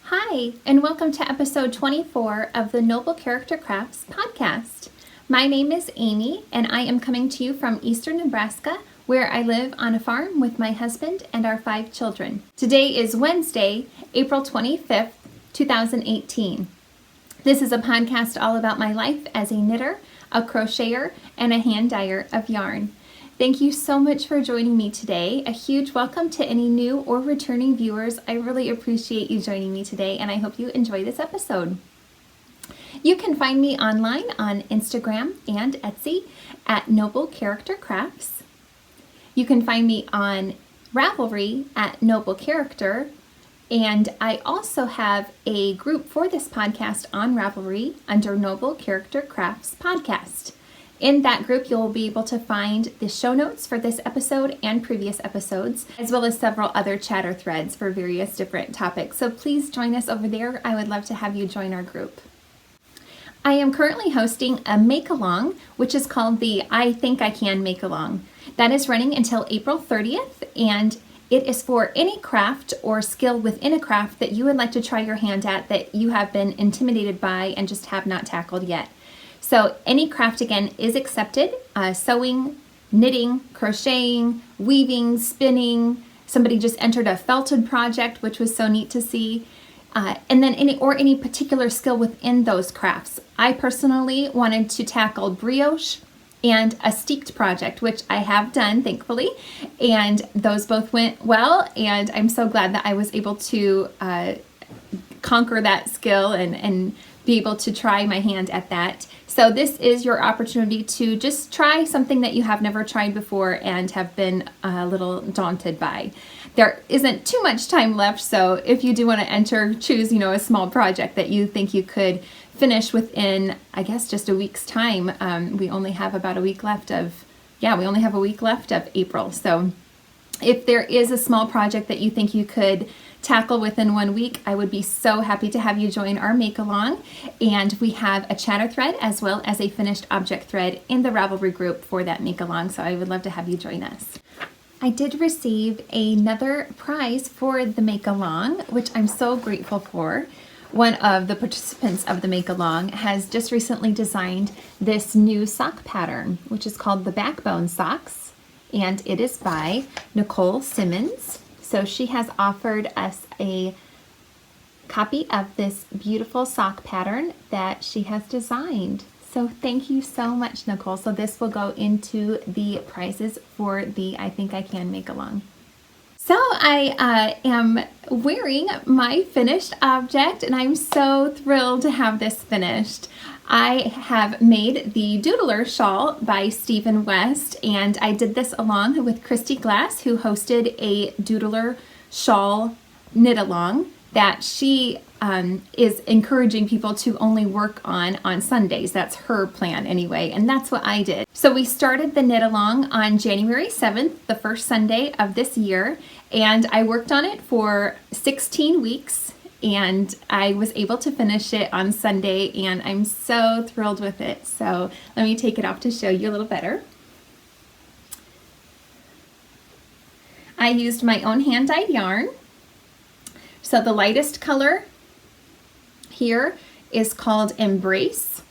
Hi, and welcome to episode 24 of the Noble Character Crafts podcast. My name is Amy, and I am coming to you from eastern Nebraska, where I live on a farm with my husband and our 5 children. Today is Wednesday, April 25th, 2018. This is a podcast all about my life as a knitter, a crocheter, and a hand dyer of yarn. Thank you so much for joining me today. A huge welcome to any new or returning viewers. I really appreciate you joining me today, and I hope you enjoy this episode. You can find me online on Instagram and Etsy at Noble Character Crafts. You can find me on Ravelry at Noble Character, and I also have a group for this podcast on Ravelry under Noble Character Crafts Podcast. In that group, you'll be able to find the show notes for this episode and previous episodes, as well as several other chatter threads for various different topics. So please join us over there. I would love to have you join our group. I am currently hosting a make-along, which is called the I Think I Can Make-Along. That is running until April 30th, and it is for any craft or skill within a craft that you would like to try your hand at that you have been intimidated by and just have not tackled yet. So any craft, again, is accepted. Sewing, knitting, crocheting, weaving, spinning. Somebody just entered a felted project, which was so neat to see. And then any particular skill within those crafts. I personally wanted to tackle brioche and a steeped project, which I have done, thankfully. And those both went well, and I'm so glad that I was able to conquer that skill and be able to try my hand at that. So this is your opportunity to just try something that you have never tried before and have been a little daunted by. There isn't too much time left, so if you do want to enter, choose, a small project that you think you could finish within, I guess, just a week's time. We only have about a week left of April. So if there is a small project that you think you could tackle within 1 week, I would be so happy to have you join our make-along. And we have a chatter thread as well as a finished object thread in the Ravelry group for that make-along, so I would love to have you join us. I did receive another prize for the make-along, which I'm so grateful for. One of the participants of the make-along has just recently designed this new sock pattern, which is called the Backbone Socks, and it is by Nicole Simmons. So she has offered us a copy of this beautiful sock pattern that she has designed. So thank you so much, Nicole. So this will go into the prizes for the I Think I Can Make-along. So I am wearing my finished object, and I'm so thrilled to have this finished. I have made the Doodler Shawl by Stephen West, and I did this along with Christy Glass, who hosted a Doodler Shawl knit-along that she is encouraging people to only work on Sundays. That's her plan anyway, and that's what I did. So we started the knit-along on January 7th, the first Sunday of this year, and I worked on it for 16 weeks. And I was able to finish it on Sunday, and I'm so thrilled with it. So let me take it off to show you a little better. I used my own hand-dyed yarn. So the lightest color here is called Embrace.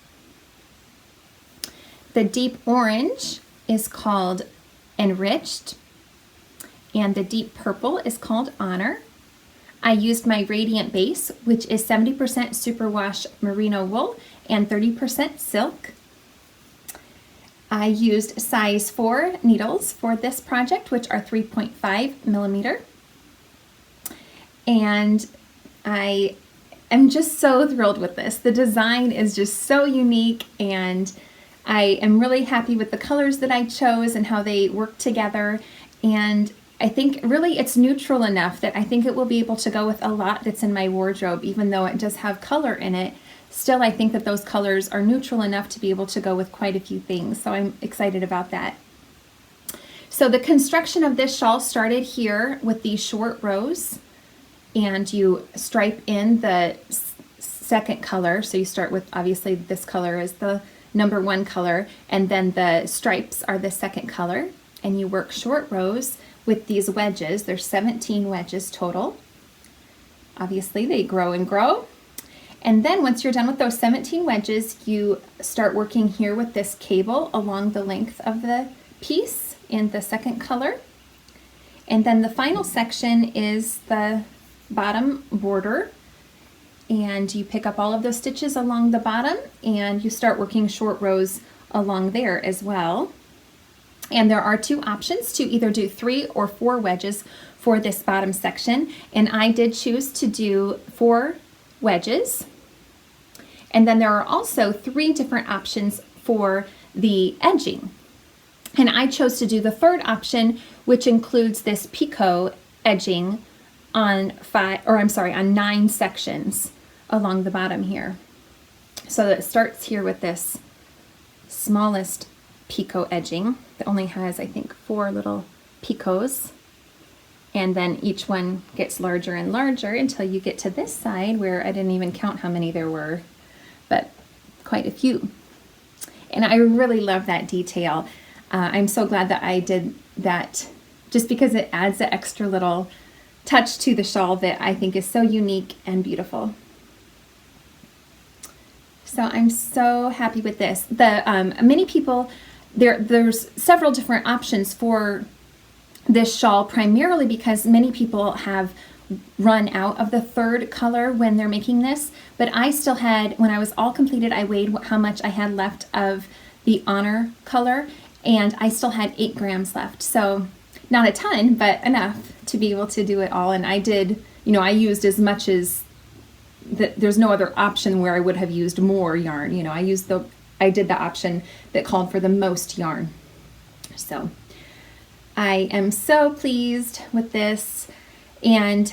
The deep orange is called Enriched, and the deep purple is called Honor. I used my Radiant Base, which is 70% superwash merino wool and 30% silk. I used size 4 needles for this project, which are 3.5 millimeter. And I am just so thrilled with this. The design is just so unique, and I am really happy with the colors that I chose and how they work together. And I think really it's neutral enough that I think it will be able to go with a lot that's in my wardrobe, even though it does have color in it. Still, I think that those colors are neutral enough to be able to go with quite a few things, so I'm excited about that. So the construction of this shawl started here with these short rows, and you stripe in the second color. So you start with, obviously this color is the number 1 color, and then the stripes are the second color, and you work short rows with these wedges. There's 17 wedges total. obviously they grow and grow. And then once you're done with those 17 wedges, you start working here with this cable along the length of the piece in the second color. And then the final section is the bottom border. And you pick up all of those stitches along the bottom and you start working short rows along there as well. And there are two options to either do 3 or 4 wedges for this bottom section. And I did choose to do 4 wedges. And then there are also 3 different options for the edging. And I chose to do the third option, which includes this picot edging on 9 sections along the bottom here. So it starts here with this smallest picot edging that only has, I think, 4 little picots. And then each one gets larger and larger until you get to this side where I didn't even count how many there were, but quite a few. And I really love that detail. I'm so glad that I did that just because it adds an extra little touch to the shawl that I think is so unique and beautiful. So I'm so happy with this. Many people, there's several different options for this shawl, primarily because many people have run out of the third color when they're making this, but I still had, when I was all completed, I weighed how much I had left of the honor color, and I still had 8 grams left. So not a ton, but enough to be able to do it all. And I did, I used as much as there's no other option where I would have used more yarn. I did the option that called for the most yarn. So I am so pleased with this, and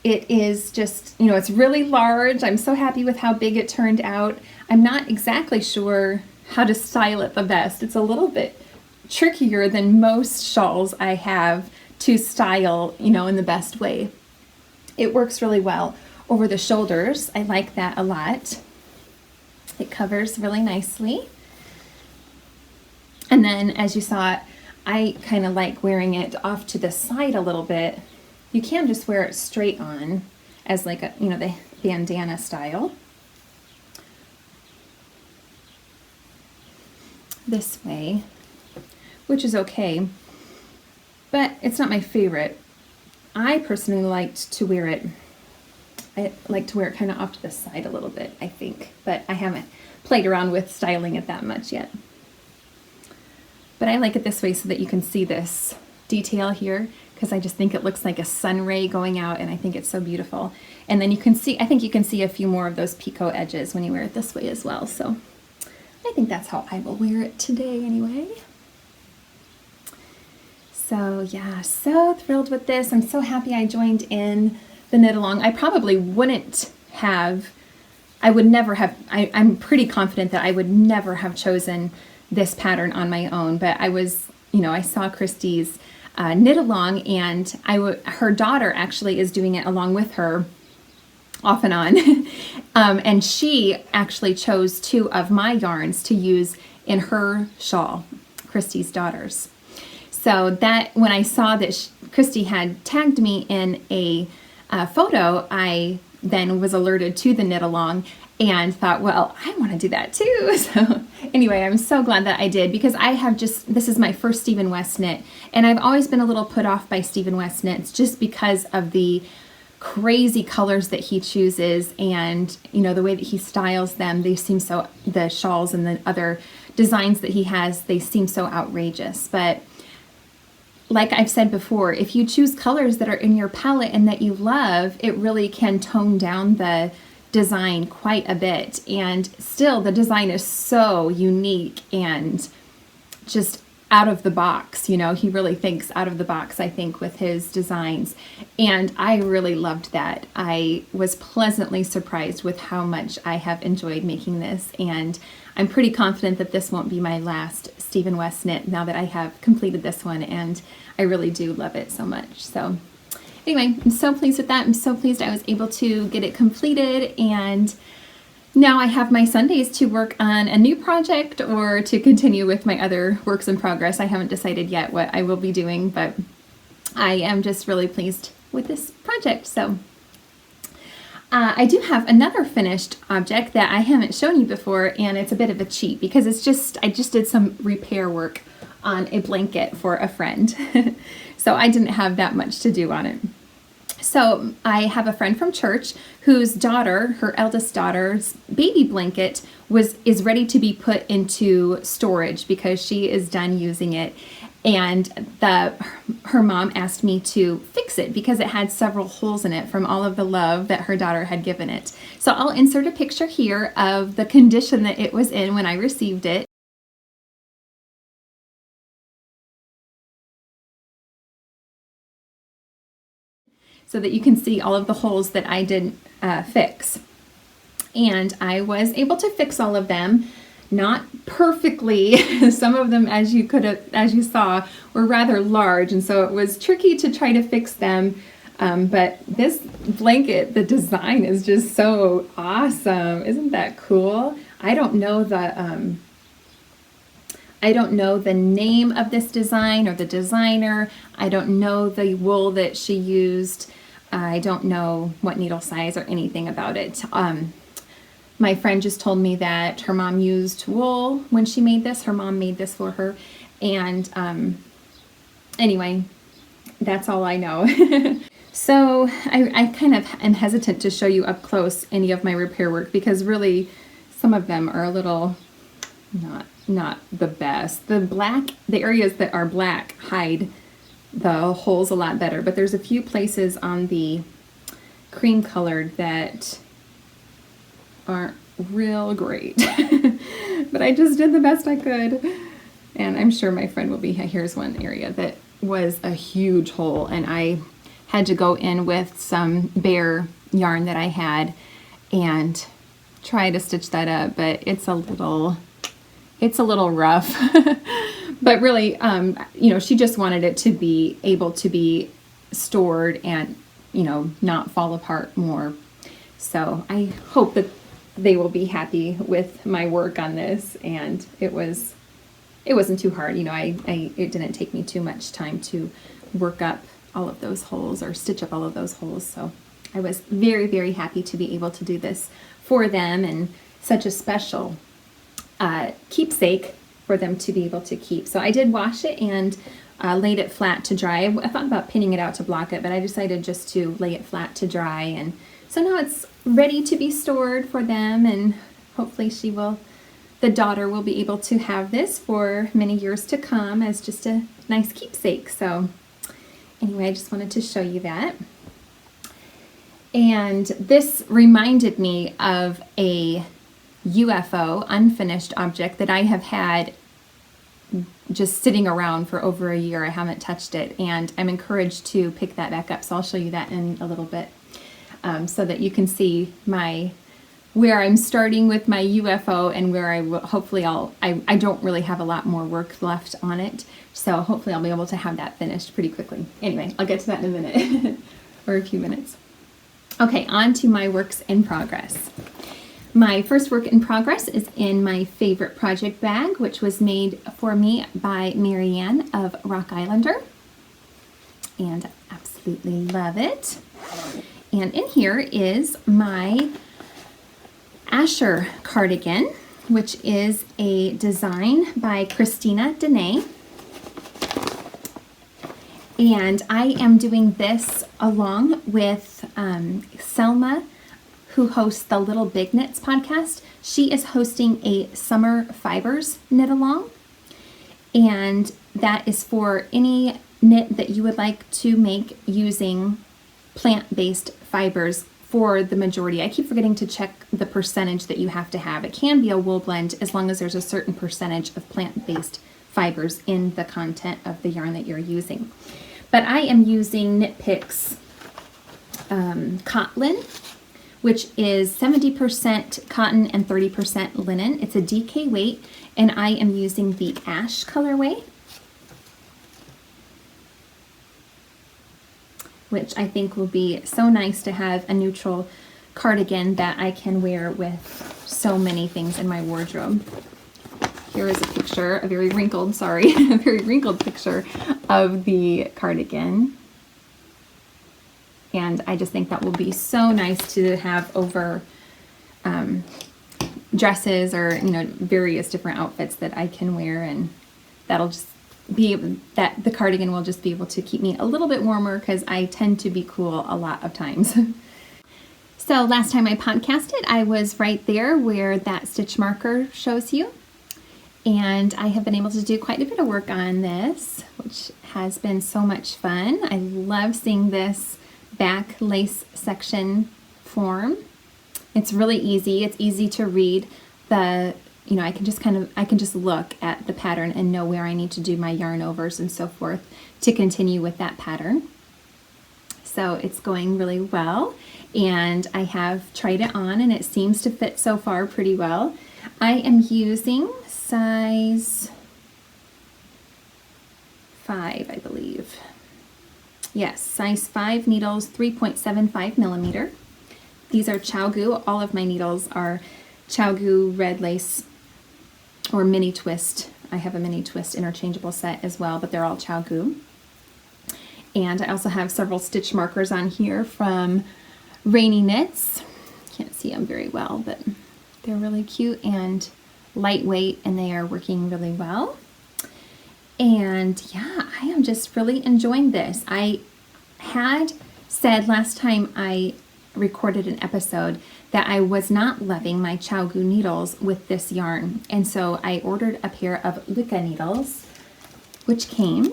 it is just, it's really large. I'm so happy with how big it turned out. I'm not exactly sure how to style it the best. It's a little bit trickier than most shawls I have to style, in the best way. It works really well over the shoulders. I like that a lot. It covers really nicely. And then as you saw, I kind of like wearing it off to the side a little bit. You can just wear it straight on as like a, the bandana style. This way, which is okay, but it's not my favorite. I personally liked to wear it. I like to wear it kind of off to the side a little bit, I think, but I haven't played around with styling it that much yet. But I like it this way so that you can see this detail here, because I just think it looks like a sun ray going out, and I think it's so beautiful. And then you can see, I think you can see a few more of those picot edges when you wear it this way as well. So I think that's how I will wear it today anyway. So yeah, so thrilled with this. I'm so happy I joined in the knit along. I probably wouldn't have, I'm pretty confident that I would never have chosen this pattern on my own, but I was, I saw Christy's knit along, and her daughter actually is doing it along with her off and on. And she actually chose 2 of my yarns to use in her shawl, Christy's daughter's. So that when I saw that Christy had tagged me in a photo, I then was alerted to the knit along and thought, well, I want to do that too. So anyway, I'm so glad that I did, because this is my first Stephen West knit, and I've always been a little put off by Stephen West knits just because of the crazy colors that he chooses, and the way that he styles them. They seem so, the shawls and the other designs that he has, they seem so outrageous. But like I've said before, if you choose colors that are in your palette and that you love, it really can tone down the design quite a bit. And still, the design is so unique and just out of the box. He really thinks out of the box, I think, with his designs. And I really loved that. I was pleasantly surprised with how much I have enjoyed making this. And I'm pretty confident that this won't be my last Stephen West knit now that I have completed this one. And I really do love it so much. So anyway, I'm so pleased with that. I'm so pleased I was able to get it completed. And now I have my Sundays to work on a new project or to continue with my other works in progress. I haven't decided yet what I will be doing, but I am just really pleased with this project. So I do have another finished object that I haven't shown you before, and it's a bit of a cheat because I just did some repair work on a blanket for a friend. So I didn't have that much to do on it. So I have a friend from church whose daughter, her eldest daughter's baby blanket is ready to be put into storage because she is done using it. And her mom asked me to fix it because it had several holes in it from all of the love that her daughter had given it. So I'll insert a picture here of the condition that it was in when I received it. So that you can see all of the holes that I did fix. And I was able to fix all of them. Not perfectly. Some of them, as you saw, were rather large, and so it was tricky to try to fix them. But this blanket, the design is just so awesome. Isn't that cool? I don't know the name of this design or the designer. I don't know the wool that she used. I don't know what needle size or anything about it. My friend just told me that her mom used wool when she made this. Her mom made this for her. And anyway, that's all I know. So I kind of am hesitant to show you up close any of my repair work because really some of them are a little not the best. The areas that are black hide the holes a lot better, but there's a few places on the cream colored that aren't real great. But I just did the best I could. And I'm sure my friend will be, here's one area that was a huge hole, and I had to go in with some bare yarn that I had and try to stitch that up, but it's a little rough. But really, she just wanted it to be able to be stored and, not fall apart more. So I hope that they will be happy with my work on this, and it wasn't too hard. It didn't take me too much time to work up all of those holes or stitch up all of those holes. So I was very, very happy to be able to do this for them, and such a special keepsake for them to be able to keep. So I did wash it and laid it flat to dry. I thought about pinning it out to block it, but I decided just to lay it flat to dry. And so now it's ready to be stored for them, and hopefully the daughter will be able to have this for many years to come as just a nice keepsake. So anyway, I just wanted to show you that. And this reminded me of a UFO unfinished object that I have had just sitting around for over a year. I haven't touched it, and I'm encouraged to pick that back up. So I'll show you that in a little bit. So that you can see where I'm starting with my UFO and where I will, hopefully I don't really have a lot more work left on it. So hopefully I'll be able to have that finished pretty quickly. Anyway, I'll get to that in a minute or a few minutes. Okay, on to my works in progress. My first work in progress is in my favorite project bag, which was made for me by Marianne of Rock Islander. And I absolutely love it. And in here is my Asher cardigan, which is a design by Christina Dene. And I am doing this along with Selma, who hosts the Little Big Knits podcast. She is hosting a summer fibers knit along. And that is for any knit that you would like to make using plant-based fibers for the majority. I keep forgetting to check the percentage that you have to have. It can be a wool blend as long as there's a certain percentage of plant-based fibers in the content of the yarn that you're using. But I am using Knit Picks Cotton, which is 70% cotton and 30% linen. It's a DK weight, and I am using the ash colorway, which I think will be so nice to have a neutral cardigan that I can wear with so many things in my wardrobe. Here is a picture, a very wrinkled picture of the cardigan. And I just think that will be so nice to have over dresses or, you know, various different outfits that I can wear, and that'll just be able, that the cardigan will just be able to keep me a little bit warmer because I tend to be cool a lot of times. So last time I podcasted, I was right there where that stitch marker shows you. And I have been able to do quite a bit of work on this, which has been so much fun. I love seeing this back lace section form. It's really easy. It's easy to read the, you know, I can just look at the pattern and know where I need to do my yarn overs and so forth to continue with that pattern. So it's going really well, and I have tried it on and it seems to fit so far pretty well. I am using size 5, I believe. Yes, size 5 needles, 3.75 millimeter. These are ChowGoo. All of my needles are ChowGoo red lace or mini twist. I have a mini twist interchangeable set as well, but they're all ChowGoo. And I also have several stitch markers on here from Rainy Knits. Can't see them very well, but they're really cute and lightweight, and they are working really well. And yeah, I am just really enjoying this. I had said last time I recorded an episode that I was not loving my ChowGoo needles with this yarn, and so I ordered a pair of Wicca needles, which came,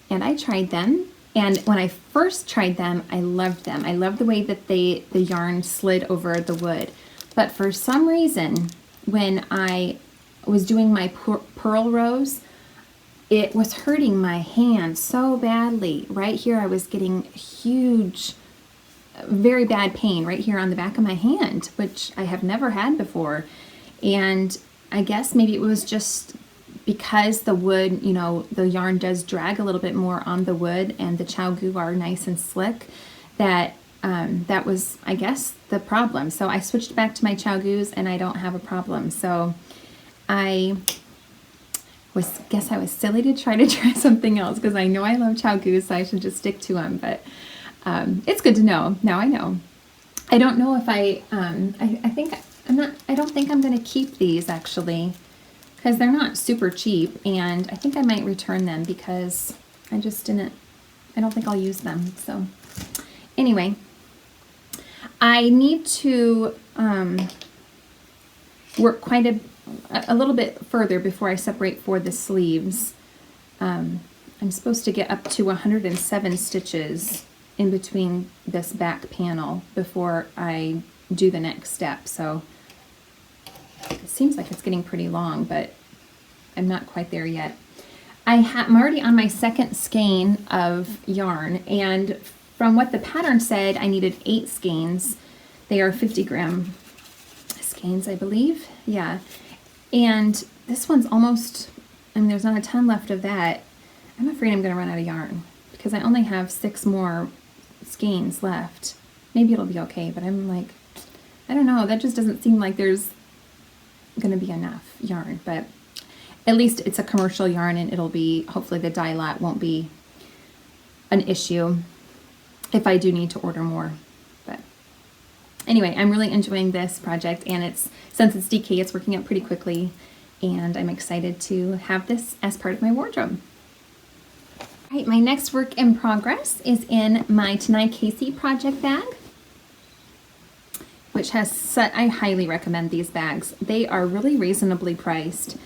and I tried them. And when I first tried them, I loved them. I loved the way that the yarn slid over the wood. But for some reason, when I was doing my purl rows, it was hurting my hand so badly. Right here, I was getting huge, very bad pain right here on the back of my hand, which I have never had before. And I guess maybe it was just because the wood, you know, the yarn does drag a little bit more on the wood, and the ChowGoo are nice and slick, that that was, I guess, the problem. So I switched back to my ChowGoos and I don't have a problem. So I guess I was silly to try something else, because I know I love ChowGoos, so I should just stick to them. But it's good to know. Now I know. I don't know if I don't think I'm going to keep these actually, because they're not super cheap, and I think I might return them because I don't think I'll use them. So anyway, I need to work quite a little bit further before I separate for the sleeves. I'm supposed to get up to 107 stitches in between this back panel before I do the next step. So it seems like it's getting pretty long, but I'm not quite there yet. I'm already on my second skein of yarn, and from what the pattern said, I needed 8 skeins. They are 50-gram skeins, I believe. Yeah. And this one's almost, I mean, there's not a ton left of that. I'm afraid I'm going to run out of yarn because I only have 6 more skeins left. Maybe it'll be okay, but I'm like, I don't know. That just doesn't seem like there's going to be enough yarn, but at least it's a commercial yarn, and it'll be, hopefully the dye lot won't be an issue if I do need to order more. But anyway, I'm really enjoying this project, and since it's DK, it's working out pretty quickly, and I'm excited to have this as part of my wardrobe. All right, my next work in progress is in my Tanai Casey project bag, which I highly recommend these bags. They are really reasonably priced,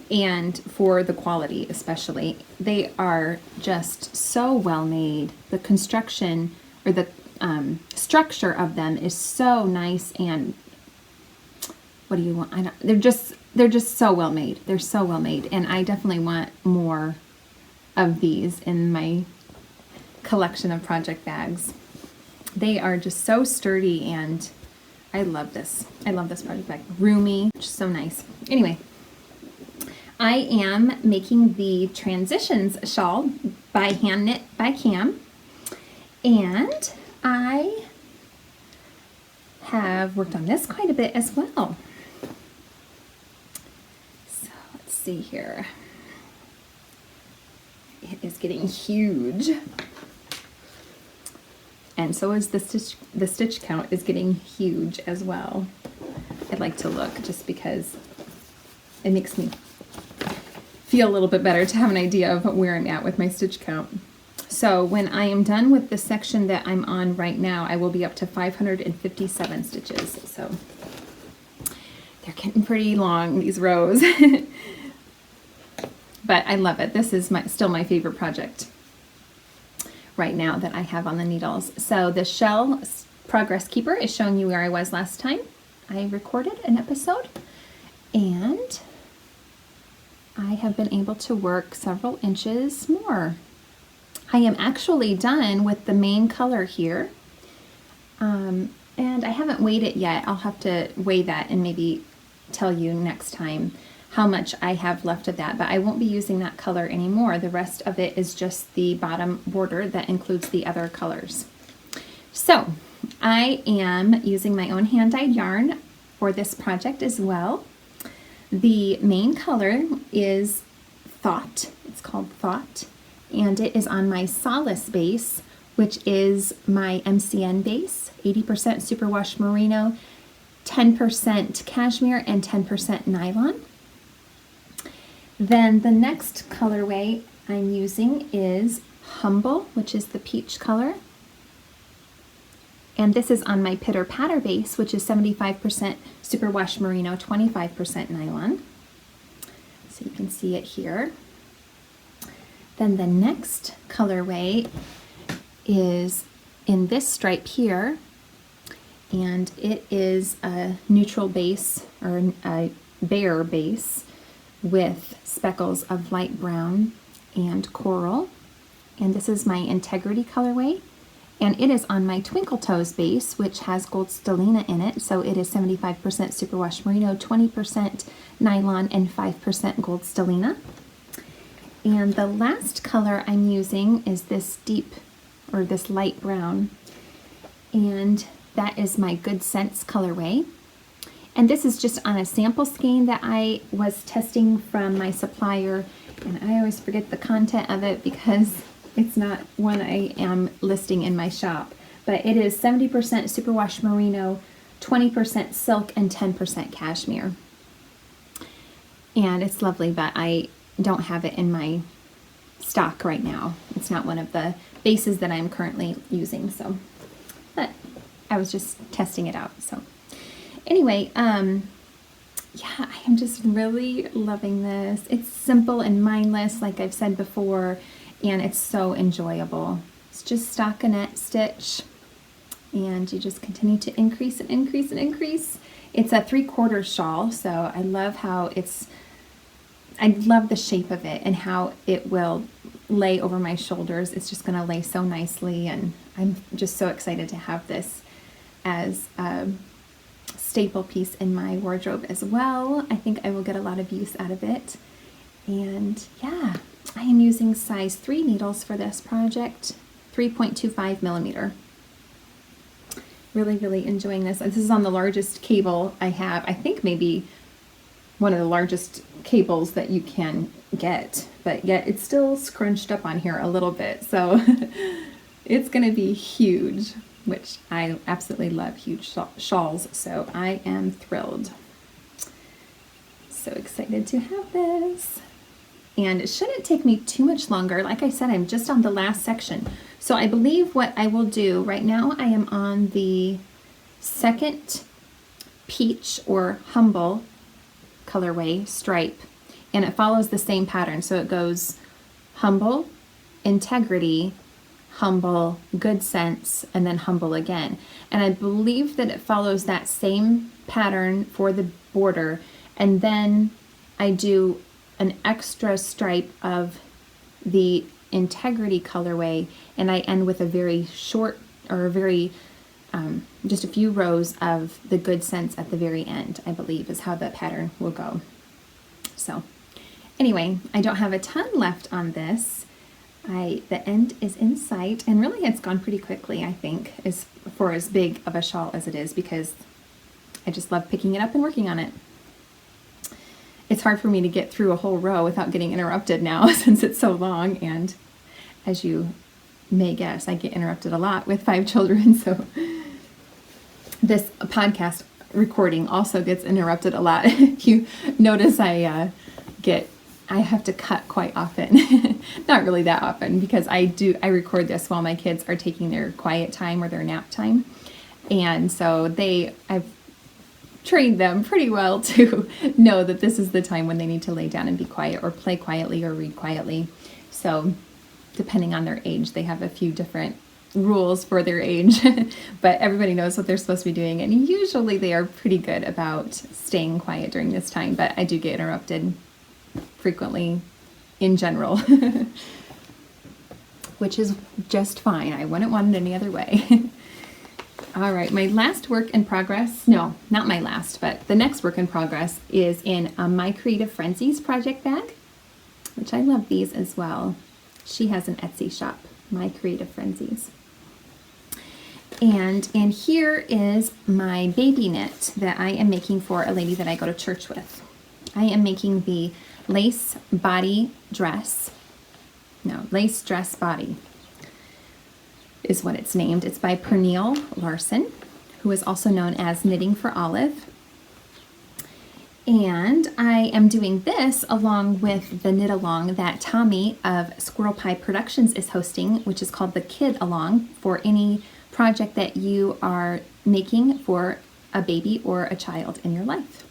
and for the quality especially. They are just so well made. The construction, or the structure of them is so nice, and what do you want? They're just so well made. They're so well made, and I definitely want more of these in my collection of project bags. They are just so sturdy, and I love this. I love this project bag. Roomy, just so nice. Anyway, I am making the Transitions shawl by Hand Knit by Cam, and I have worked on this quite a bit as well. So let's see here. It is getting huge. And so is the stitch count is getting huge as well. I'd like to look just because it makes me feel a little bit better to have an idea of where I'm at with my stitch count. So when I am done with the section that I'm on right now, I will be up to 557 stitches. So they're getting pretty long, these rows. But I love it. This is still my favorite project right now that I have on the needles. So the shell progress keeper is showing you where I was last time I recorded an episode, and I have been able to work several inches more. I am actually done with the main color here, and I haven't weighed it yet. I'll have to weigh that and maybe tell you next time how much I have left of that, but I won't be using that color anymore. The rest of it is just the bottom border that includes the other colors. So I am using my own hand-dyed yarn for this project as well. The main color is Thought. It's called Thought, and it is on my Solace base, which is my MCN base, 80% superwash merino, 10% cashmere, and 10% nylon. Then the next colorway I'm using is Humble, which is the peach color. And this is on my Pitter Patter base, which is 75% superwash merino, 25% nylon. So you can see it here. Then the next colorway is in this stripe here, and it is a neutral base, or a bare base, with speckles of light brown and coral. And this is my Integrity colorway, and it is on my Twinkle Toes base, which has gold stellina in it. So it is 75% superwash merino, 20% nylon, and 5% gold stellina. And the last color I'm using is this deep, or this light brown, and that is my Good Sense colorway. And this is just on a sample skein that I was testing from my supplier, and I always forget the content of it because it's not one I am listing in my shop. But it is 70% superwash merino, 20% silk, and 10% cashmere. And it's lovely, but I don't have it in my stock right now. It's not one of the bases that I'm currently using, so, but I was just testing it out, so. Anyway, yeah, I am just really loving this. It's simple and mindless, like I've said before, and it's so enjoyable. It's just stockinette stitch, and you just continue to increase and increase and increase. It's a 3/4 shawl, so I love how I love the shape of it and how it will lay over my shoulders. It's just going to lay so nicely, and I'm just so excited to have this as a staple piece in my wardrobe as well. I think I will get a lot of use out of it. And yeah, I am using size 3 needles for this project, 3.25 millimeter. Really, really enjoying this. This is on the largest cable I have. I think maybe one of the largest cables that you can get, but yet it's still scrunched up on here a little bit. So it's going to be huge, which I absolutely love huge shawls, so I am thrilled. So excited to have this. And it shouldn't take me too much longer. Like I said, I'm just on the last section. So I believe what I will do, right now I am on the second peach or humble colorway stripe, and it follows the same pattern. So it goes Humble, Integrity, Humble, Good Sense, and then Humble again. And I believe that it follows that same pattern for the border, and then I do an extra stripe of the Integrity colorway, and I end with a very short, or a very just a few rows of the Good Sense at the very end, I believe is how the pattern will go. So anyway, I don't have a ton left on this. The end is in sight, and really it's gone pretty quickly, I think, as big of a shawl as it is, because I just love picking it up and working on it. It's hard for me to get through a whole row without getting interrupted now since it's so long, and as you may guess, I get interrupted a lot with 5 children, so this podcast recording also gets interrupted a lot. If you notice, I have to cut quite often. Not really that often, because I record this while my kids are taking their quiet time or their nap time. And so I've trained them pretty well to know that this is the time when they need to lay down and be quiet or play quietly or read quietly. So depending on their age, they have a few different rules for their age, but everybody knows what they're supposed to be doing. And usually they are pretty good about staying quiet during this time, but I do get interrupted frequently in general, which is just fine. I wouldn't want it any other way. All right, my last work in progress, no, not my last, but the next work in progress is in a My Creative Frenzies project bag, which I love these as well. She has an Etsy shop, My Creative Frenzies. And here is my baby knit that I am making for a lady that I go to church with. I am making the lace dress body is what it's named. It's by Pernille Larson, who is also known as Knitting for Olive. And I am doing this along with the knit along that Tommy of Squirrel Pie Productions is hosting, which is called the Kid Along, for any project that you are making for a baby or a child in your life.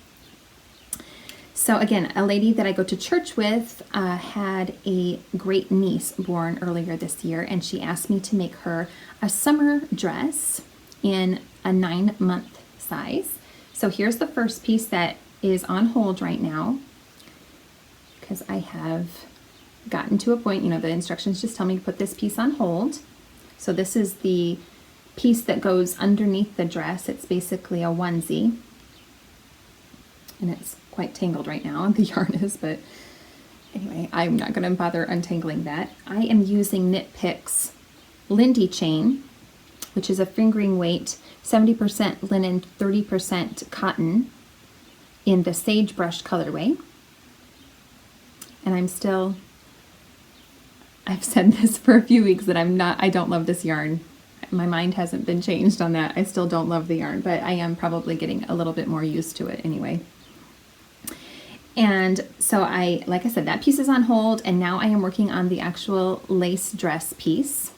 So again, a lady that I go to church with had a great niece born earlier this year, and she asked me to make her a summer dress in a 9-month size. So here's the first piece that is on hold right now, because I have gotten to a point, the instructions just tell me to put this piece on hold. So this is the piece that goes underneath the dress. It's basically a onesie, and it's quite tangled right now, the yarn is, but anyway, I'm not going to bother untangling that. I am using Knit Picks Lindy chain, which is a fingering weight, 70% linen, 30% cotton, in the Sagebrush colorway. And I've said this for a few weeks that I don't love this yarn. My mind hasn't been changed on that. I still don't love the yarn, but I am probably getting a little bit more used to it anyway. And so like I said, that piece is on hold, and now I am working on the actual lace dress piece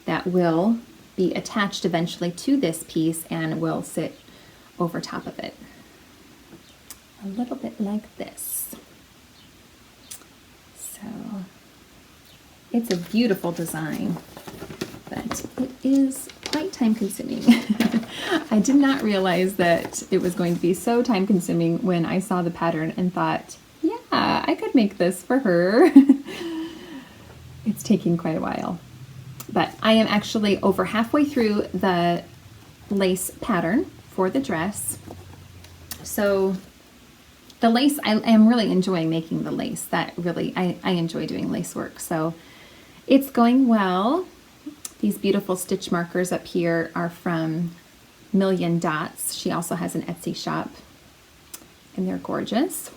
that will be attached eventually to this piece and will sit over top of it. A little bit like this. So it's a beautiful design, but it is quite time consuming. I did not realize that it was going to be so time consuming when I saw the pattern and thought, yeah, I could make this for her. It's taking quite a while. But I am actually over halfway through the lace pattern for the dress. So the lace, I am really enjoying making the lace. That really, I enjoy doing lace work. So it's going well. These beautiful stitch markers up here are from Million Dots. She also has an Etsy shop, and they're gorgeous.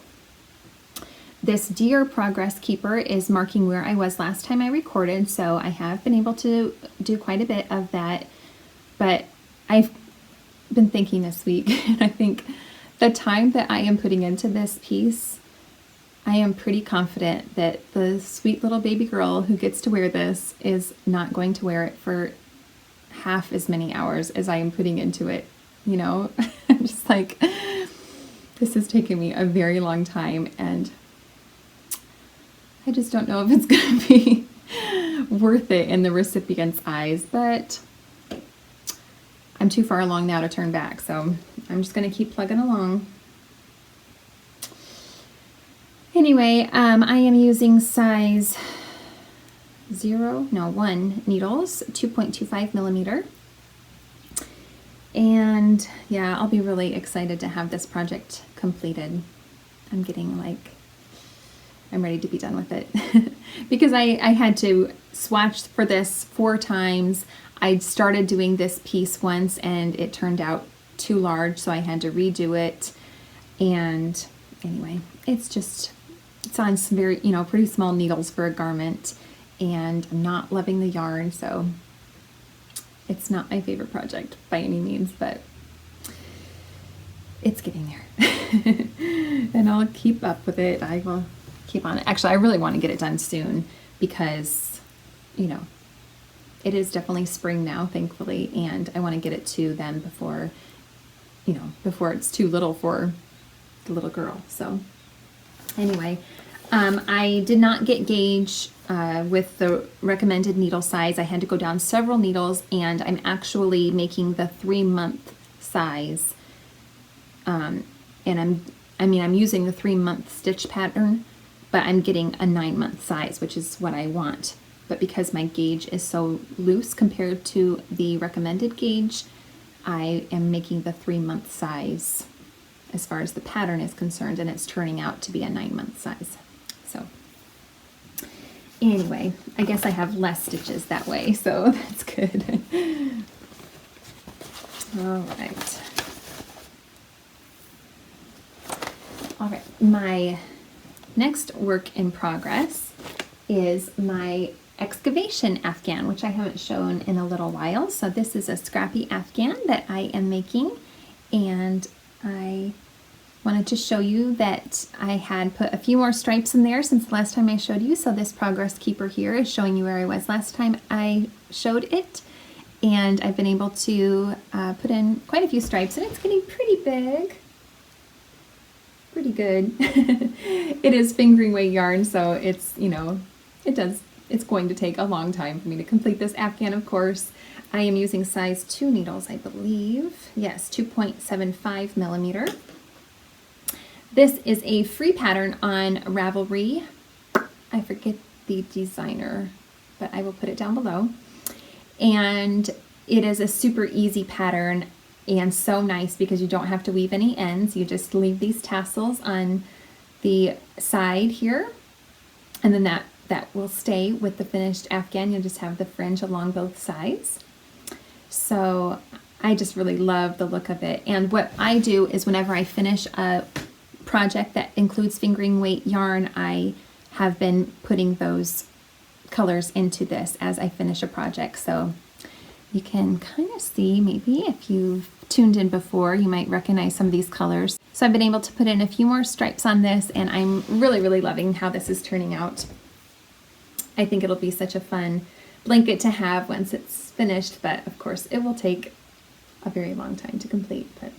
This Dear Progress Keeper is marking where I was last time I recorded, so I have been able to do quite a bit of that, but I've been thinking this week, and I think the time that I am putting into this piece, I am pretty confident that the sweet little baby girl who gets to wear this is not going to wear it for half as many hours as I am putting into it. I'm just like, this has taken me a very long time, and I just don't know if it's going to be worth it in the recipient's eyes, but I'm too far along now to turn back, so I'm just going to keep plugging along. Anyway, I am using size 1 needles, 2.25 millimeter. And yeah, I'll be really excited to have this project completed. I'm ready to be done with it. Because I had to swatch for this 4 times. I started doing this piece once and it turned out too large, so I had to redo it. And anyway, it's on some very, pretty small needles for a garment. and I'm not loving the yarn, so it's not my favorite project by any means, but it's getting there. And I'll keep up with it. I will keep on it. Actually, I really want to get it done soon because, you know, it is definitely spring now, thankfully, and I want to get it to them before, you know, before it's too little for the little girl. So anyway, I did not get gauge with the recommended needle size. I had to go down several needles, and I'm actually making the 3-month size. And I'm using the 3-month stitch pattern, but I'm getting a 9-month size, which is what I want. But because my gauge is so loose compared to the recommended gauge, I am making the 3-month size as far as the pattern is concerned, and it's turning out to be a 9-month size. So anyway, I guess I have less stitches that way, so that's good. All right. All right, my next work in progress is my Excavation Afghan, which I haven't shown in a little while. So this is a scrappy Afghan that I am making, and I wanted to show you that I had put a few more stripes in there since the last time I showed you. So this progress keeper here is showing you where I was last time I showed it, and I've been able to put in quite a few stripes, and it's getting pretty big. Pretty good. It is fingering weight yarn, so it's, you know, it's going to take a long time for me to complete this Afghan, of course. I am using size 2 needles, I believe. Yes, 2.75 millimeter. This is a free pattern on Ravelry. I forget the designer, but I will put it down below. And it is a super easy pattern and so nice because you don't have to weave any ends. You just leave these tassels on the side here, and then that will stay with the finished Afghan. You'll just have the fringe along both sides. So I just really love the look of it. And what I do is whenever I finish a project that includes fingering weight yarn, I have been putting those colors into this as I finish a project. So you can kind of see, maybe if you've tuned in before, you might recognize some of these colors. So I've been able to put in a few more stripes on this, and I'm really, really loving how this is turning out. I think it'll be such a fun blanket to have once it's finished, but of course it will take a very long time to complete. But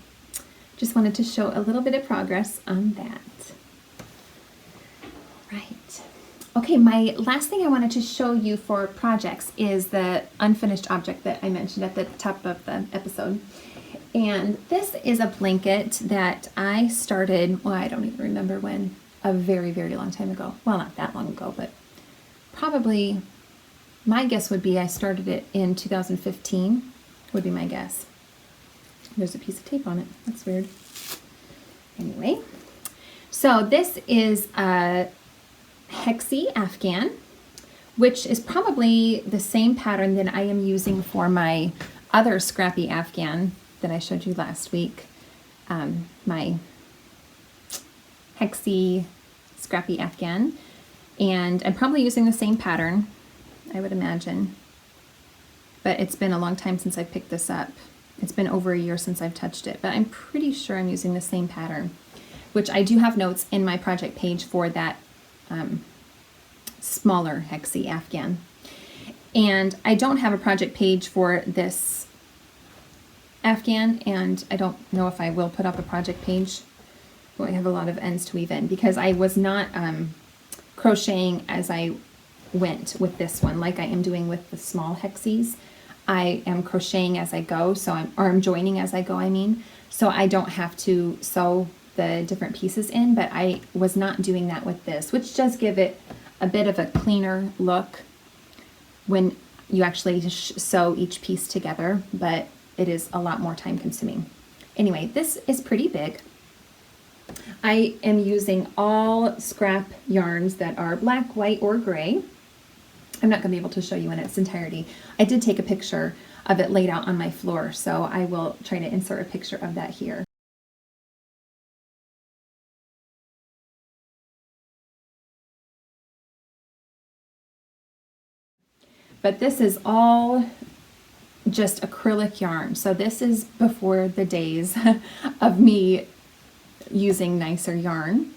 just wanted to show a little bit of progress on that. Right. Okay, my last thing I wanted to show you for projects is the unfinished object that I mentioned at the top of the episode. And this is a blanket that I started, well, I don't even remember when, a very, very long time ago. Well, not that long ago, but probably, my guess would be I started it in 2015, would be my guess. There's a piece of tape on it. That's weird. Anyway, so this is a Hexie Afghan, which is probably the same pattern that I am using for my other scrappy Afghan that I showed you last week. My Hexie scrappy Afghan, and I'm probably using the same pattern, I would imagine, but it's been a long time since I picked this up. It's been over a year since I've touched it, but I'm pretty sure I'm using the same pattern, which I do have notes in my project page for that smaller Hexie Afghan. And I don't have a project page for this Afghan, and I don't know if I will put up a project page. Well, I have a lot of ends to weave in because I was not crocheting as I went with this one like I am doing with the small Hexies. I am crocheting as I go, so I'm joining as I go, I mean. So I don't have to sew the different pieces in, but I was not doing that with this, which does give it a bit of a cleaner look when you actually sew each piece together, but it is a lot more time consuming. Anyway, this is pretty big. I am using all scrap yarns that are black, white, or gray. I'm not going to be able to show you in its entirety. I did take a picture of it laid out on my floor, so I will try to insert a picture of that here. but this is all just acrylic yarn. So this is before the days of me using nicer yarn.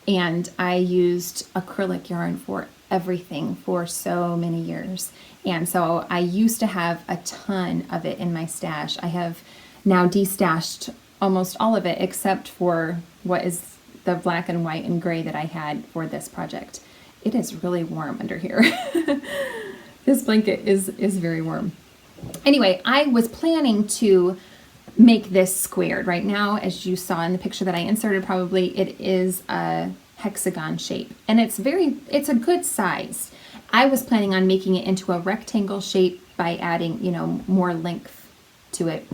And I used acrylic yarn for everything for so many years. And so I used to have a ton of it in my stash. I have now destashed almost all of it except for what is the black and white and gray that I had for this project. It is really warm under here. This blanket is very warm. Anyway, I was planning to make this squared. Right now, as you saw in the picture that I inserted, probably it is a hexagon shape, and it's a good size. I was planning on making it into a rectangle shape by adding, you know, more length to it.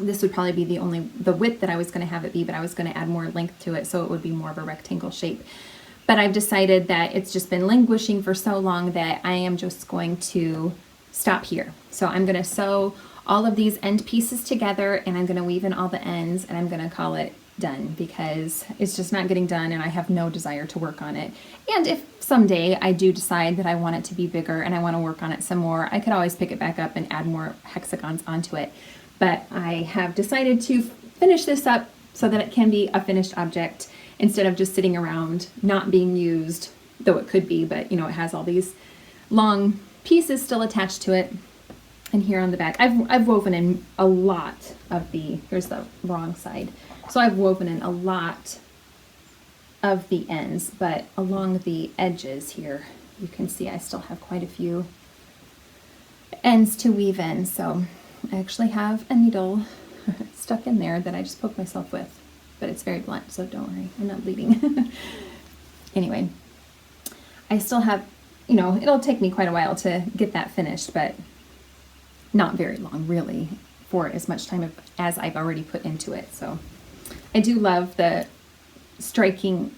This would probably be the width that I was going to have it be, but I was going to add more length to it so it would be more of a rectangle shape. But I've decided that it's just been languishing for so long that I am just going to stop here. So I'm going to sew all of these end pieces together, and I'm going to weave in all the ends, and I'm going to call it done because it's just not getting done and I have no desire to work on it. And if someday I do decide that I want it to be bigger and I want to work on it some more, I could always pick it back up and add more hexagons onto it. But I have decided to finish this up so that it can be a finished object instead of just sitting around not being used, though it could be, but you know, it has all these long pieces still attached to it. And here on the back, I've woven in a lot of here's the wrong side. So I've woven in a lot of the ends, but along the edges here, you can see I still have quite a few ends to weave in. So I actually have a needle stuck in there that I just poked myself with, but it's very blunt, so don't worry, I'm not bleeding. Anyway, I still have, you know, it'll take me quite a while to get that finished, but not very long really, for as much time as I've already put into it. So I do love the striking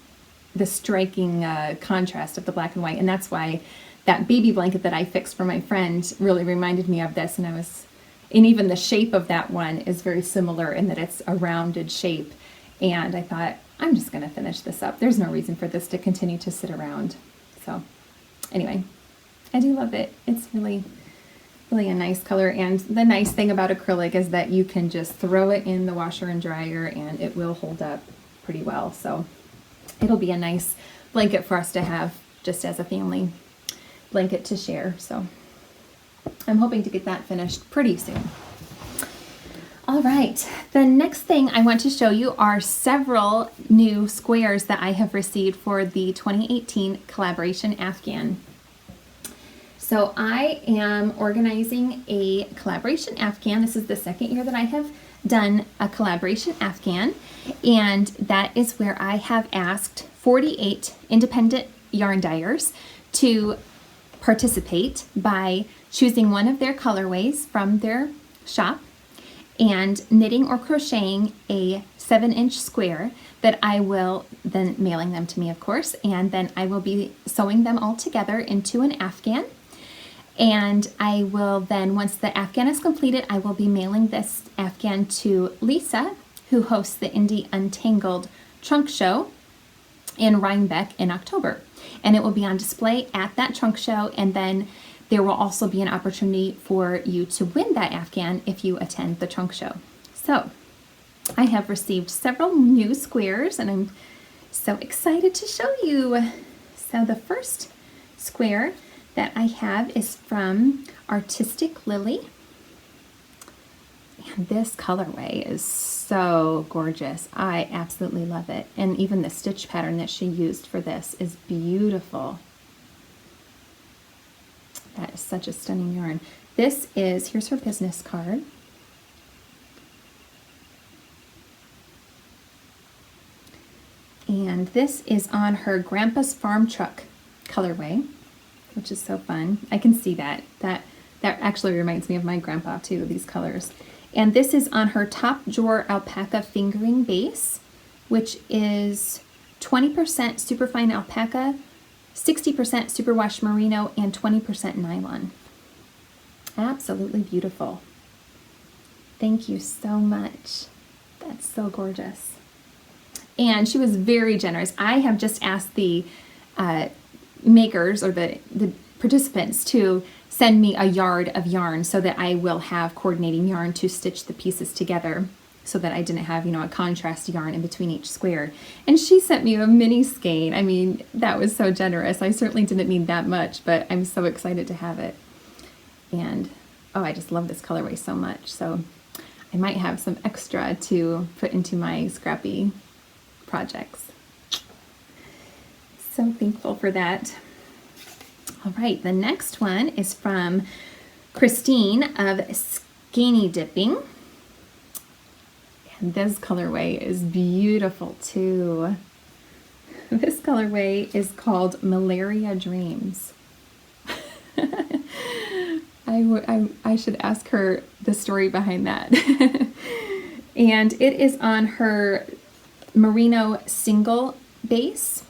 contrast of the black and white, and that's why that baby blanket that I fixed for my friend really reminded me of this. And even the shape of that one is very similar in that it's a rounded shape. And I thought, I'm just going to finish this up. There's no reason for this to continue to sit around. So anyway, I do love it. It's really a nice color, and the nice thing about acrylic is that you can just throw it in the washer and dryer and it will hold up pretty well. So it'll be a nice blanket for us to have just as a family blanket to share. So I'm hoping to get that finished pretty soon. All right, the next thing I want to show you are several new squares that I have received for the 2018 Collaboration Afghan. So I am organizing a Collaboration Afghan. This is the second year that I have done a Collaboration Afghan, and that is where I have asked 48 independent yarn dyers to participate by choosing one of their colorways from their shop and knitting or crocheting a 7-inch square that I will then mailing them to me, of course, and then I will be sewing them all together into an Afghan. And I will then, once the Afghan is completed, I will be mailing this Afghan to Lisa, who hosts the Indie Untangled Trunk Show in Rhinebeck in October. And it will be on display at that trunk show, and then there will also be an opportunity for you to win that Afghan if you attend the trunk show. So I have received several new squares, and I'm so excited to show you. So the first square that I have is from Artistic Lilly. And this colorway is so gorgeous. I absolutely love it. And even the stitch pattern that she used for this is beautiful. That is such a stunning yarn. Here's her business card. And this is on her Grandpa's Farm Truck colorway, which is so fun. I can see that. That actually reminds me of my grandpa too, these colors. And this is on her Top Drawer Alpaca Fingering Base, which is 20% superfine alpaca, 60% superwash merino, and 20% nylon. Absolutely beautiful. Thank you so much. That's so gorgeous. And she was very generous. I have just asked the makers or the participants to send me a yard of yarn so that I will have coordinating yarn to stitch the pieces together, so that I didn't have, a contrast yarn in between each square. And she sent me a mini skein. I mean, that was so generous. I certainly didn't need that much, but I'm so excited to have it. And oh, I just love this colorway so much. So I might have some extra to put into my scrappy projects. So thankful for that. All right, the next one is from Christine of Skinny Dipping. And this colorway is beautiful too. This colorway is called Malaria Dreams. I should ask her the story behind that. And it is on her merino single base.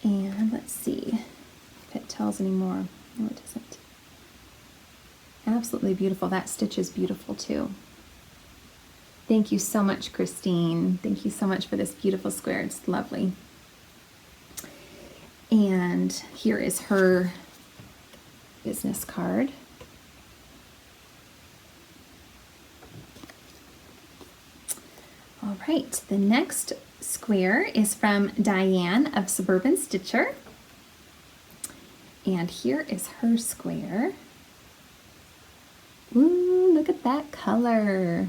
And let's see if it tells anymore. No, it doesn't. Absolutely beautiful. That stitch is beautiful too. Thank you so much, Christine. Thank you so much for this beautiful square. It's lovely. And here is her business card. All right, the next square is from Diane of Suburban Stitcher. And here is her square. Ooh, look at that color.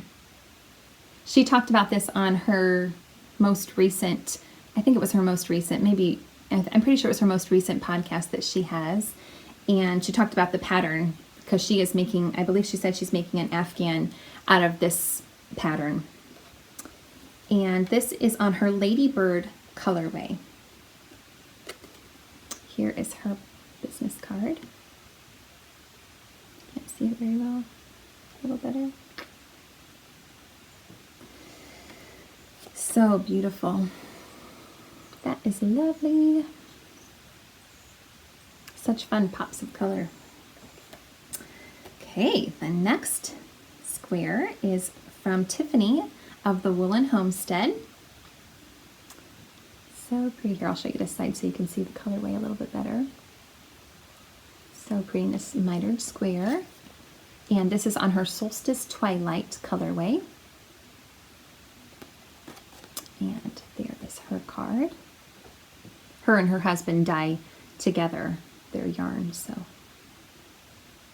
She talked about this on her most recent, I think it was her most recent, maybe, I'm pretty sure it was her most recent podcast that she has. And she talked about the pattern because she is making, I believe she said she's making an Afghan out of this pattern. And this is on her Ladybird colorway. Here is her business card. Can't see it very well. A little better. So beautiful. That is lovely. Such fun pops of color. Okay, the next square is from Tiffany of the Woolen Homestead. So pretty. Here, I'll show you this side so you can see the colorway a little bit better. So pretty, this mitered square. And this is on her Solstice Twilight colorway. And there is her card. Her and her husband dye together their yarn, so.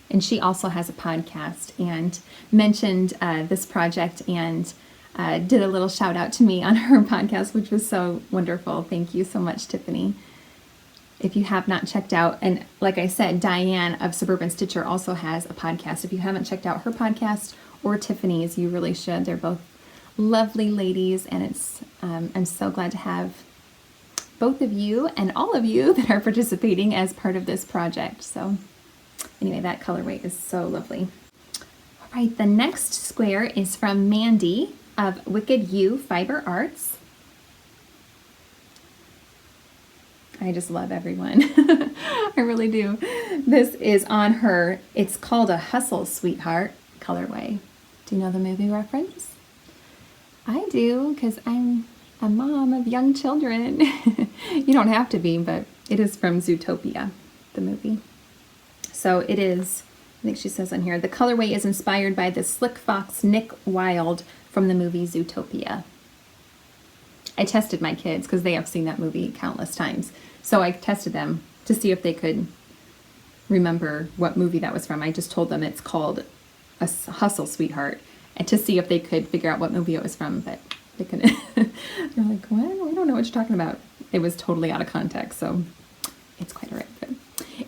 And she also has a podcast and mentioned this project and did a little shout out to me on her podcast, which was so wonderful. Thank you so much, Tiffany. If you have not checked out, and like I said, Diane of Suburban Stitcher also has a podcast. If you haven't checked out her podcast or Tiffany's, you really should. They're both lovely ladies, and it's I'm so glad to have both of you and all of you that are participating as part of this project. So anyway, that colorway is so lovely. All right, the next square is from Mandy of Wicked You Fiber Arts. I just love everyone. I really do. This is on her, it's called a Hustle Sweetheart colorway. Do you know the movie reference? I do, because I'm a mom of young children. You don't have to be, but it is from Zootopia, the movie. So it is, I think she says on here, the colorway is inspired by the slick fox Nick Wilde from the movie Zootopia. I tested my kids because they have seen that movie countless times. So I tested them to see if they could remember what movie that was from. I just told them it's called a Hustle Sweetheart, and to see if they could figure out what movie it was from, but they couldn't. They're like, what? We don't know what you're talking about. It was totally out of context, so it's quite all right. But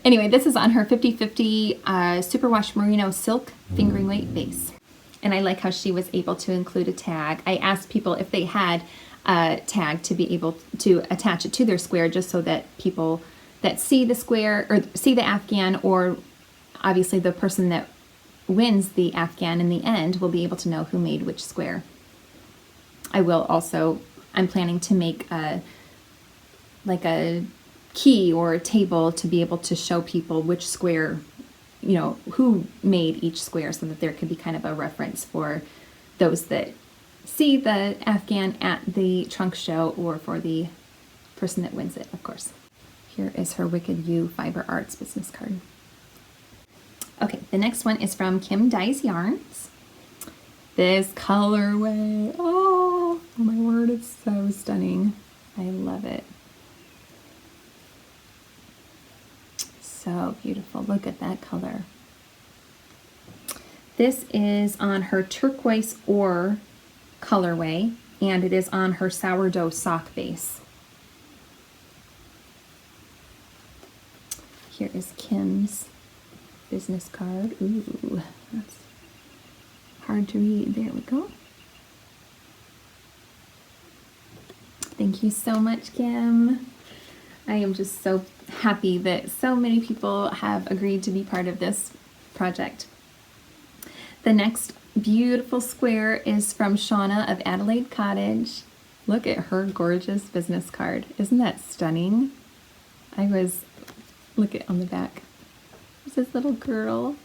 anyway, this is on her 50/50 Superwash Merino Silk Fingering Weight base. And I like how she was able to include a tag. I asked people if they had a tag to be able to attach it to their square, just so that people that see the square or see the Afghan, or obviously the person that wins the Afghan in the end, will be able to know who made which square. I will also, I'm planning to make like a key or a table to be able to show people which square, you know, who made each square, so that there could be kind of a reference for those that see the Afghan at the trunk show, or for the person that wins it, of course. Here is her Wicked You Fiber Arts business card. Okay, the next one is from Kim Dyes Yarns. This colorway, oh my word, it's so stunning. I love it. So beautiful, look at that color. This is on her turquoise ore colorway, and it is on her sourdough sock base. Here is Kim's business card. Ooh, that's hard to read. There we go. Thank you so much, Kim. I am just so happy that so many people have agreed to be part of this project. The next beautiful square is from Shauna of Adelaide Cottage. Look at her gorgeous business card. Isn't that stunning? Look at on the back. There's this little girl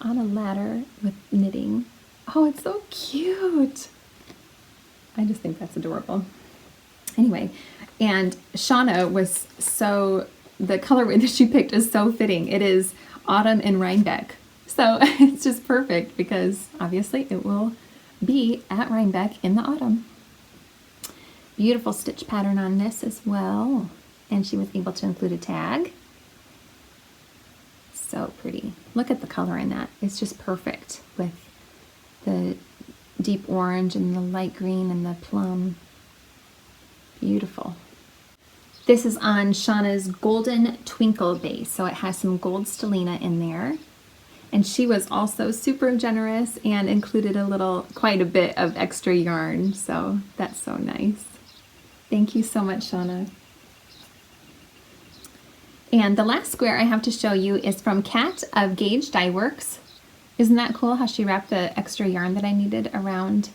on a ladder with knitting. Oh, it's so cute. I just think that's adorable. Anyway, and Shauna was the colorway that she picked is so fitting. It is Autumn in Rhinebeck. So it's just perfect because obviously it will be at Rhinebeck in the autumn. Beautiful stitch pattern on this as well. And she was able to include a tag. So pretty. Look at the color in that. It's just perfect with the deep orange and the light green and the plum. Beautiful. This is on Shauna's Golden Twinkle base. So it has some gold stellina in there. And she was also super generous and included quite a bit of extra yarn. So that's so nice. Thank you so much, Shauna. And the last square I have to show you is from Kat of Gauge Dye Works. Isn't that cool how she wrapped the extra yarn that I needed around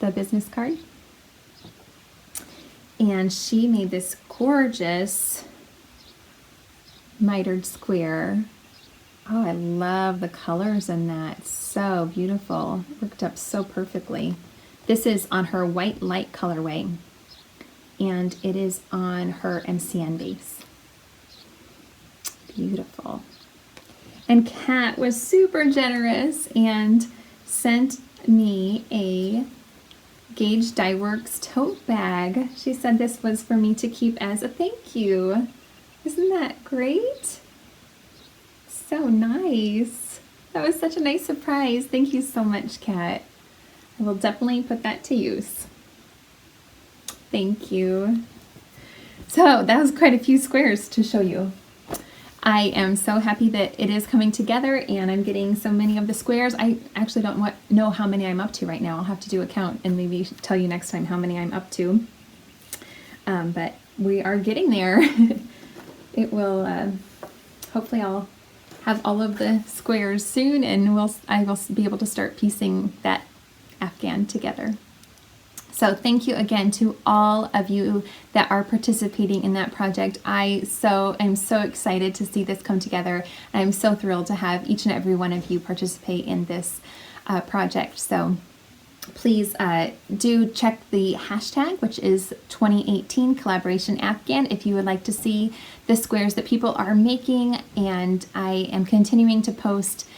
the business card? And she made this gorgeous mitered square. Oh, I love the colors in that. It's so beautiful. Worked up so perfectly. This is on her white light colorway, and it is on her MCN base. Beautiful. And Kat was super generous and sent me a Gauge Dye Works tote bag. She said this was for me to keep as a thank you. Isn't that great? So nice. That was such a nice surprise. Thank you so much, Kat. I will definitely put that to use. Thank you. So that was quite a few squares to show you. I am so happy that it is coming together and I'm getting so many of the squares. I actually don't know how many I'm up to right now. I'll have to do a count and maybe tell you next time how many I'm up to. But we are getting there. It will, hopefully I'll have all of the squares soon and I will be able to start piecing that Afghan together. So thank you again to all of you that are participating in that project. I am so excited to see this come together. I'm so thrilled to have each and every one of you participate in this project. So please do check the hashtag, which is 2018 Collaboration Afghan, if you would like to see the squares that people are making. And I am continuing to post.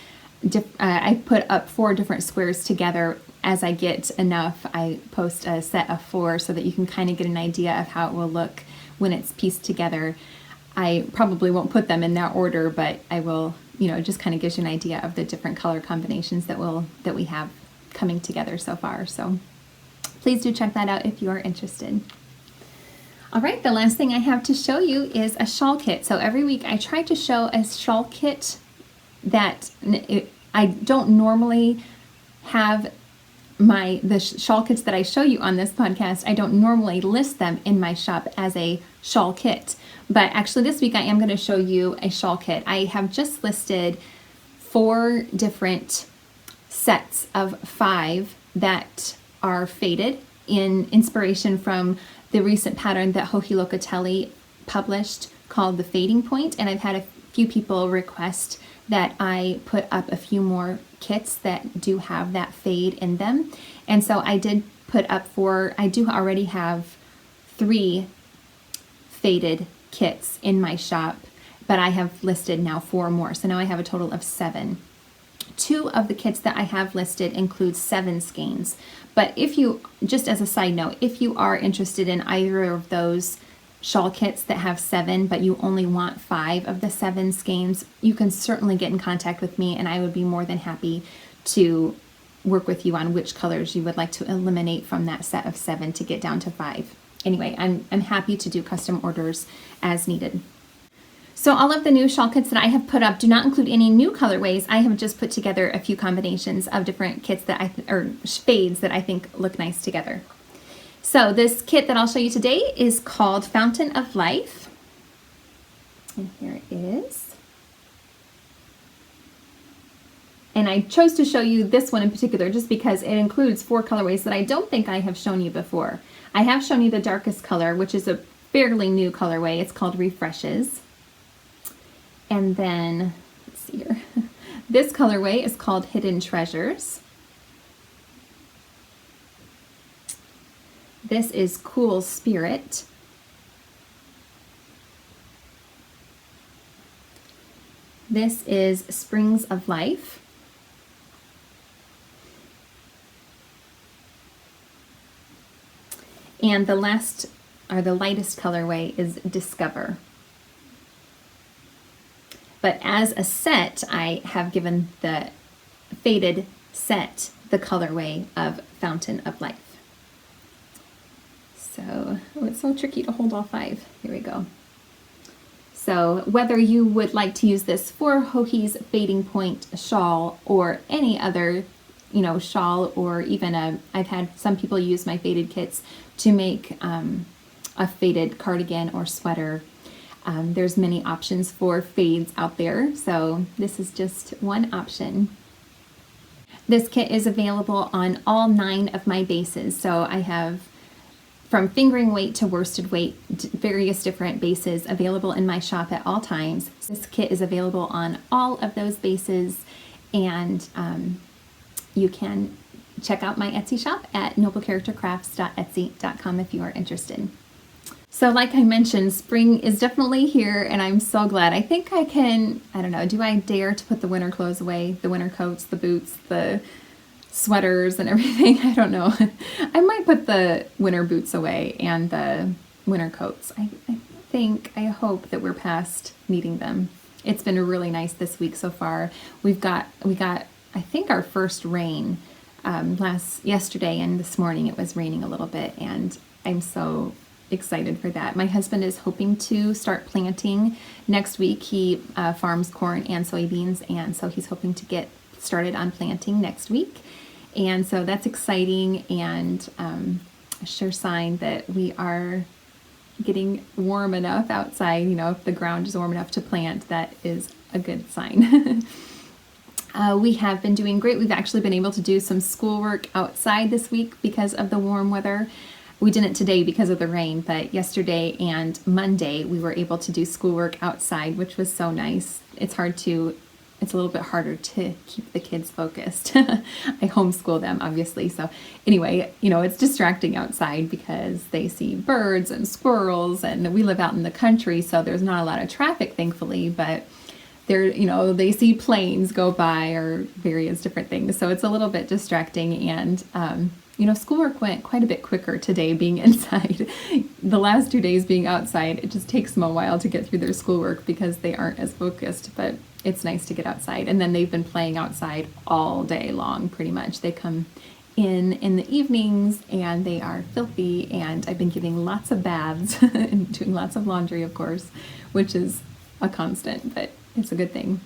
I put up 4 different squares together. As I get enough, I post a set of 4 so that you can kind of get an idea of how it will look when it's pieced together. I probably won't put them in that order, but I will, it just kind of gives you an idea of the different color combinations that we have coming together so far. So please do check that out if you are interested. All right, the last thing I have to show you is a shawl kit. So every week I try to show a shawl kit that I don't normally have the shawl kits that I show you on this podcast. I don't normally list them in my shop as a shawl kit, but actually this week I am going to show you a shawl kit. I have just listed 4 different sets of 5 that are faded in inspiration from the recent pattern that Hohi Locatelli published called the Fading Point, and I've had a few people request that I put up a few more kits that do have that fade in them. And so I did put up I do already have 3 faded kits in my shop, but I have listed now 4 more. So now I have a total of 7. 2 of the kits that I have listed include 7 skeins. But if you, just as a side note, if you are interested in either of those shawl kits that have 7, but you only want 5 of the 7 skeins, you can certainly get in contact with me, and I would be more than happy to work with you on which colors you would like to eliminate from that set of 7 to get down to 5. Anyway, I'm happy to do custom orders as needed. So all of the new shawl kits that I have put up do not include any new colorways. I have just put together a few combinations of different kits that or fades that I think look nice together. So this kit that I'll show you today is called Fountain of Life. And here it is. And I chose to show you this one in particular just because it includes 4 colorways that I don't think I have shown you before. I have shown you the darkest color, which is a fairly new colorway. It's called Refreshes. And then, let's see here, this colorway is called Hidden Treasures. This is Cool Spirit. This is Springs of Life. And the last, or the lightest colorway is Discover. But as a set, I have given the faded set the colorway of Fountain of Life. So, oh, it's so tricky to hold all 5. Here we go. So whether you would like to use this for Hohi's Fading Point shawl or any other, shawl, or even I've had some people use my faded kits to make a faded cardigan or sweater. There's many options for fades out there, so this is just one option. This kit is available on all 9 of my bases, so I have from fingering weight to worsted weight, various different bases available in my shop at all times. This kit is available on all of those bases, and you can check out my Etsy shop at noblecharactercrafts.etsy.com if you are interested. So like I mentioned, spring is definitely here, and I'm so glad. I think I can, I don't know, do I dare to put the winter clothes away? The winter coats, the boots, the sweaters and everything? I don't know. I might put the winter boots away and the winter coats. I hope that we're past needing them. It's been really nice this week so far. We got I think our first rain yesterday, and this morning it was raining a little bit, and I'm so excited for that. My husband is hoping to start planting next week. He farms corn and soybeans, and so he's hoping to get started on planting next week. And so that's exciting, and a sure sign that we are getting warm enough outside. If the ground is warm enough to plant, that is a good sign. We have been doing great. We've actually been able to do some schoolwork outside this week because of the warm weather. We didn't today because of the rain, but yesterday and Monday we were able to do schoolwork outside, which was so nice. It's a little bit harder to keep the kids focused. I homeschool them, obviously. So anyway, it's distracting outside because they see birds and squirrels, and we live out in the country, so there's not a lot of traffic, thankfully, but they see planes go by or various different things. So it's a little bit distracting, and schoolwork went quite a bit quicker today being inside. The last 2 days being outside, it just takes them a while to get through their schoolwork because they aren't as focused, but it's nice to get outside. And then they've been playing outside all day long, pretty much. They come in the evenings, and they are filthy, and I've been giving lots of baths and doing lots of laundry, of course, which is a constant, but it's a good thing.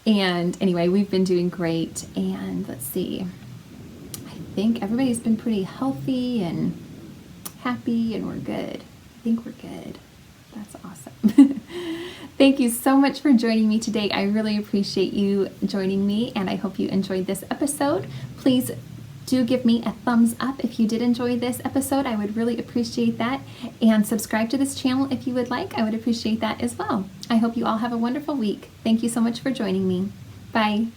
And anyway, we've been doing great, and let's see. I think everybody's been pretty healthy and happy, and we're good. I think we're good. That's awesome. Thank you so much for joining me today. I really appreciate you joining me, and I hope you enjoyed this episode. Please do give me a thumbs up if you did enjoy this episode. I would really appreciate that. And subscribe to this channel if you would like. I would appreciate that as well. I hope you all have a wonderful week. Thank you so much for joining me. Bye.